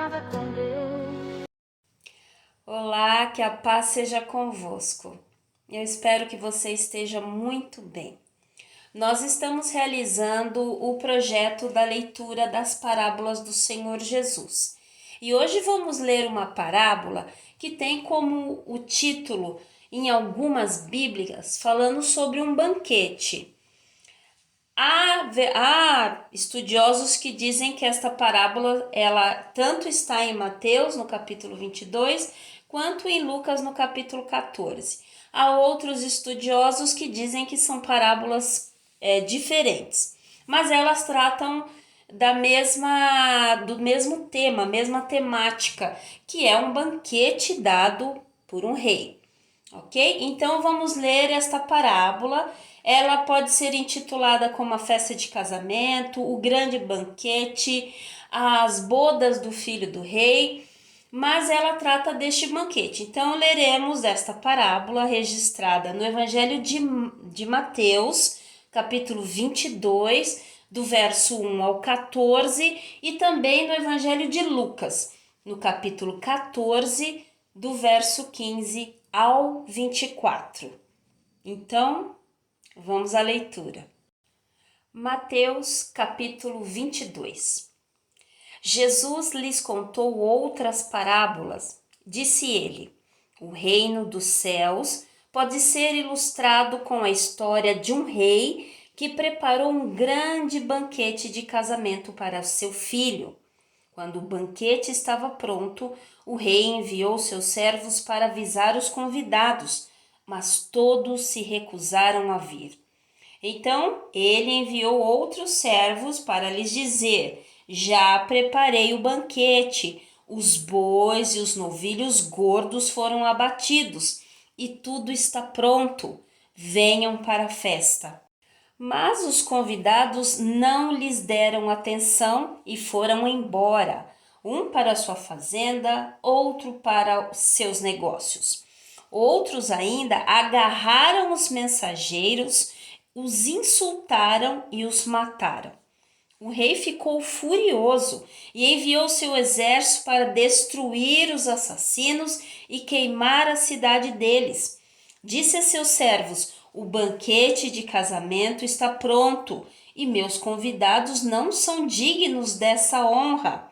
nada com Deus. Olá, que a paz seja convosco. Eu espero que você esteja muito bem. Nós estamos realizando o projeto da leitura das parábolas do Senhor Jesus. E hoje vamos ler uma parábola que tem como o título, em algumas bíblias, falando sobre um banquete. Há estudiosos que dizem que esta parábola ela tanto está em Mateus, no capítulo 22, quanto em Lucas, no capítulo 14. Há outros estudiosos que dizem que são parábolas diferentes, mas elas tratam do mesmo tema, mesma temática, que é um banquete dado por um rei. Ok? Então vamos ler esta parábola. Ela pode ser intitulada como a festa de casamento, o grande banquete, as bodas do filho do rei, mas ela trata deste banquete. Então leremos esta parábola registrada no Evangelho de Mateus, capítulo 22, do verso 1 ao 14, e também no Evangelho de Lucas, no capítulo 14, do verso 15 ao 24. Então, vamos à leitura. Mateus, capítulo 22. Jesus lhes contou outras parábolas. Disse ele: o reino dos céus pode ser ilustrado com a história de um rei que preparou um grande banquete de casamento para seu filho. Quando o banquete estava pronto, o rei enviou seus servos para avisar os convidados, mas todos se recusaram a vir. Então ele enviou outros servos para lhes dizer: já preparei o banquete, os bois e os novilhos gordos foram abatidos e tudo está pronto. Venham para a festa. Mas os convidados não lhes deram atenção e foram embora, um para sua fazenda, outro para seus negócios. Outros ainda agarraram os mensageiros, os insultaram e os mataram. O rei ficou furioso e enviou seu exército para destruir os assassinos e queimar a cidade deles. Disse a seus servos: o banquete de casamento está pronto e meus convidados não são dignos dessa honra.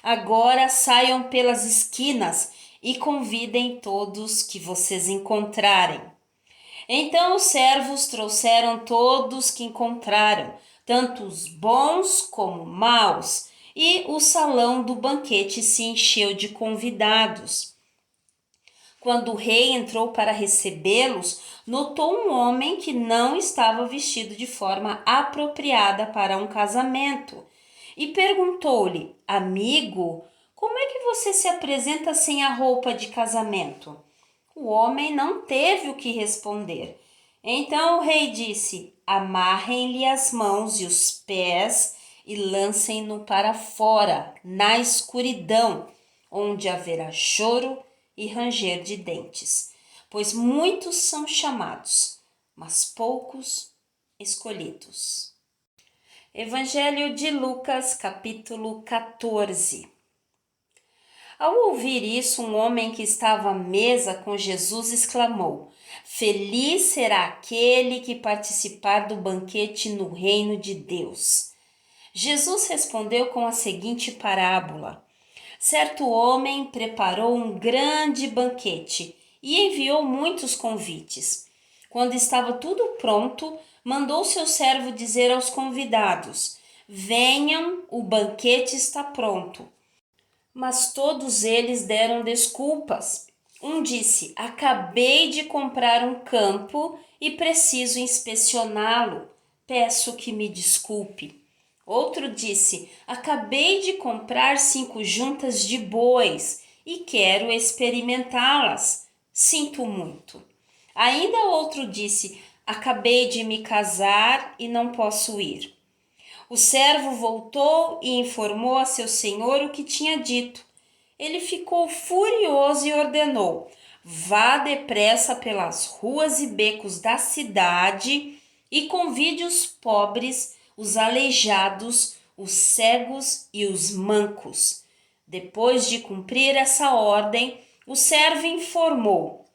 Agora saiam pelas esquinas e convidem todos que vocês encontrarem. Então os servos trouxeram todos que encontraram, tanto os bons como maus, e o salão do banquete se encheu de convidados. Quando o rei entrou para recebê-los, notou um homem que não estava vestido de forma apropriada para um casamento e perguntou-lhe: amigo, como é que você se apresenta sem a roupa de casamento? O homem não teve o que responder. Então o rei disse: amarrem-lhe as mãos e os pés e lancem-no para fora, na escuridão, onde haverá choro e ranger de dentes, pois muitos são chamados, mas poucos escolhidos. Evangelho de Lucas, capítulo 14. Ao ouvir isso, um homem que estava à mesa com Jesus exclamou: feliz será aquele que participar do banquete no reino de Deus. Jesus respondeu com a seguinte parábola: certo homem preparou um grande banquete e enviou muitos convites. Quando estava tudo pronto, mandou seu servo dizer aos convidados: venham, o banquete está pronto. Mas todos eles deram desculpas. Um disse: acabei de comprar um campo e preciso inspecioná-lo. Peço que me desculpe. Outro disse: acabei de comprar 5 juntas de bois e quero experimentá-las. Sinto muito. Ainda outro disse: acabei de me casar e não posso ir. O servo voltou e informou a seu senhor o que tinha dito. Ele ficou furioso e ordenou: vá depressa pelas ruas e becos da cidade e convide os pobres, os aleijados, os cegos e os mancos. Depois de cumprir essa ordem, o servo informou: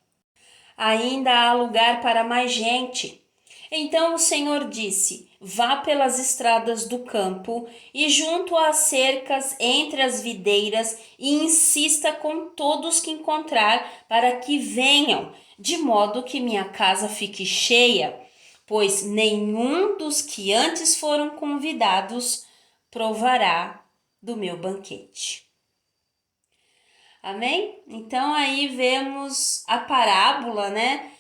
ainda há lugar para mais gente. Então o Senhor disse: vá pelas estradas do campo e junto às cercas entre as videiras e insista com todos que encontrar para que venham, de modo que minha casa fique cheia, pois nenhum dos que antes foram convidados provará do meu banquete. Amém? Então aí vemos a parábola, né?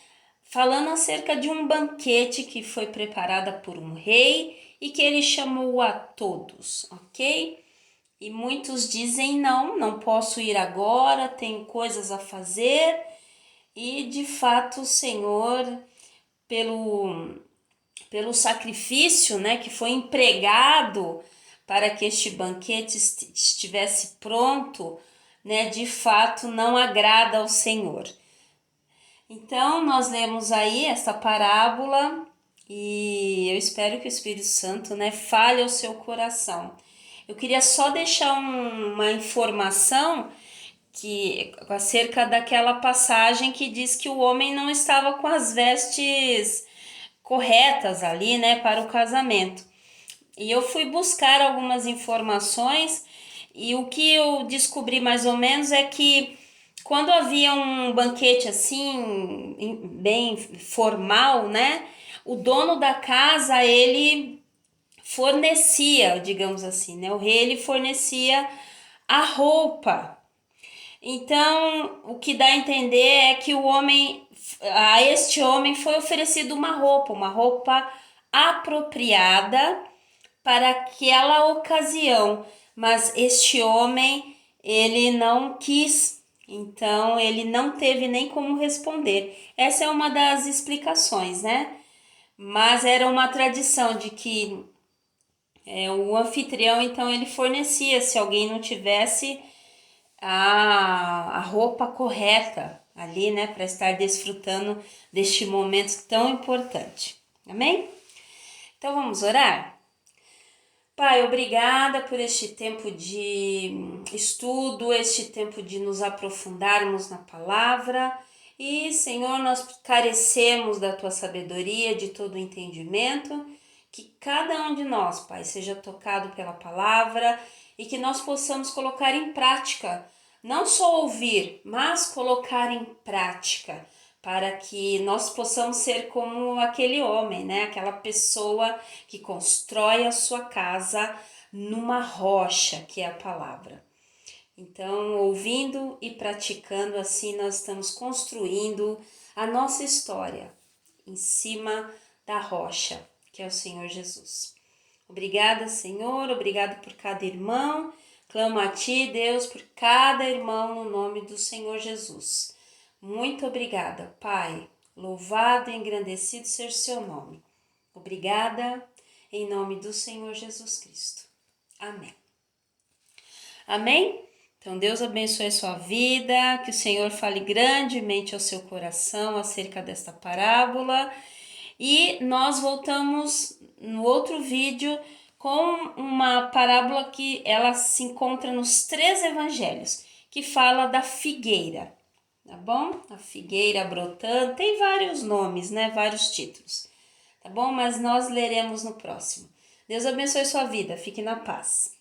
Falando acerca de um banquete que foi preparada por um rei e que ele chamou a todos, ok? E muitos dizem não, não posso ir agora, tenho coisas a fazer. E de fato o Senhor, pelo sacrifício, né, que foi empregado para que este banquete estivesse pronto, né, de fato não agrada ao Senhor. Então, nós lemos aí essa parábola e eu espero que o Espírito Santo, né, fale ao seu coração. Eu queria só deixar uma informação que acerca daquela passagem que diz que o homem não estava com as vestes corretas ali, né, para o casamento. E eu fui buscar algumas informações e o que eu descobri mais ou menos é que quando havia um banquete assim, bem formal, né? O dono da casa, ele fornecia, digamos assim, né? O rei, ele fornecia a roupa. Então, o que dá a entender é que a este homem foi oferecido uma roupa apropriada para aquela ocasião, mas este homem, ele não quis, então ele não teve nem como responder. Essa é uma das explicações, né? Mas era uma tradição de que o anfitrião, então, ele fornecia, se alguém não tivesse a roupa correta ali, né, para estar desfrutando deste momento tão importante. Amém? Então vamos orar? Pai, obrigada por este tempo de estudo, este tempo de nos aprofundarmos na palavra. E, Senhor, nós carecemos da tua sabedoria, de todo o entendimento. Que cada um de nós, Pai, seja tocado pela palavra e que nós possamos colocar em prática, não só ouvir, mas colocar em prática, para que nós possamos ser como aquele homem, né? Aquela pessoa que constrói a sua casa numa rocha, que é a palavra. Então, ouvindo e praticando, assim nós estamos construindo a nossa história em cima da rocha, que é o Senhor Jesus. Obrigada, Senhor, obrigado por cada irmão. Clamo a Ti, Deus, por cada irmão no nome do Senhor Jesus. Muito obrigada, Pai. Louvado e engrandecido seja o seu nome. Obrigada, em nome do Senhor Jesus Cristo. Amém. Amém? Então, Deus abençoe a sua vida, que o Senhor fale grandemente ao seu coração acerca desta parábola. E nós voltamos no outro vídeo com uma parábola que ela se encontra nos 3 evangelhos, que fala da figueira. Tá bom? A figueira brotando, tem vários nomes, né? Vários títulos. Tá bom? Mas nós leremos no próximo. Deus abençoe sua vida. Fique na paz.